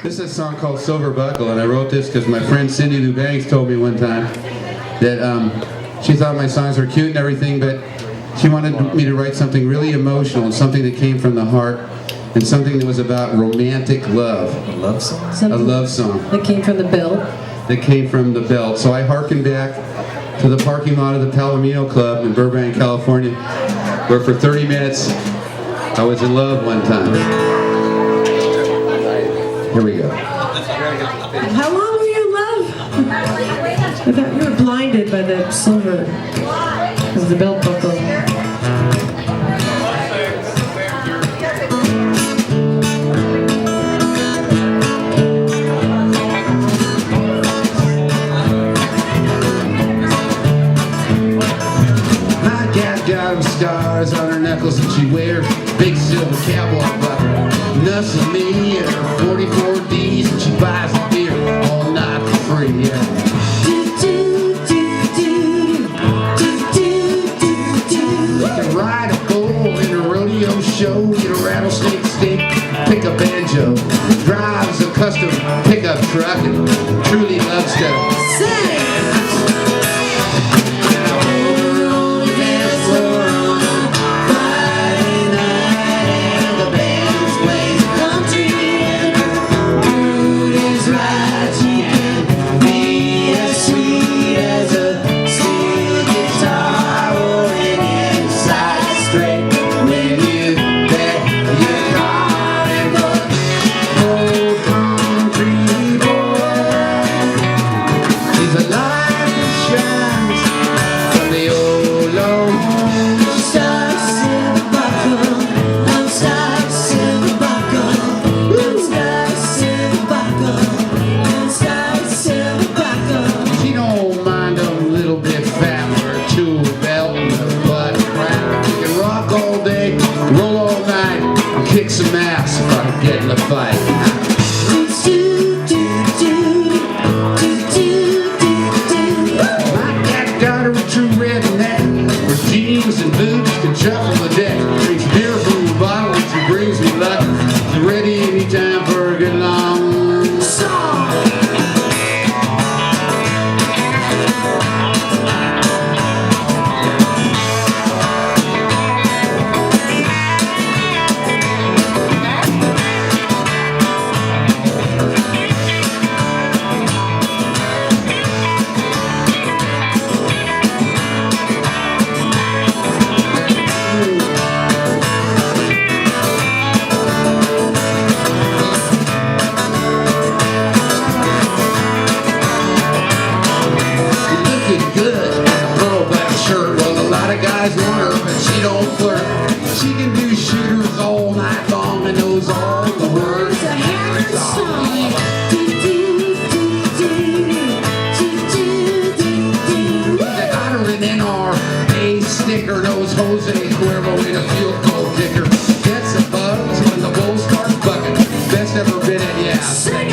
This is a song called Silver Buckle, and I wrote this because my friend Cindy Lou Banks told me one time that she thought my songs were cute and everything, but she wanted me to write something really emotional and something that came from the heart and something that was about romantic love. A love song? A love song. That came from the belt? That came from the belt. So I hearkened back to the parking lot of the Palomino Club in Burbank, California, where for 30 minutes I was in love one time. Here we go. How long were you in love? I thought you were blinded by the silver of the belt buckle. My cat got them stars on her knuckles and she wears big silver cowboy buckle. Nuzzle me in her 44 Ds and she buys a beer all night for free. Yeah. We can ride a bull in a rodeo show, get a rattlesnake stick, pick a banjo, drives a custom pickup truck and truly loves to sing. Kick some ass if I can get in a fight. My cat got her a true redneck with jeans and boots can shuffle the deck. Drinks beer from the bottle and she brings me luck. She's ready anytime for a good long song. Guys want her, but she don't flirt. She can do shooters all night long and knows all the words to every song. They got her an NRA sticker, knows Jose Cuervo in a field goal kicker. Gets the bugs when the bulls start bucking. Best ever been at, yeah.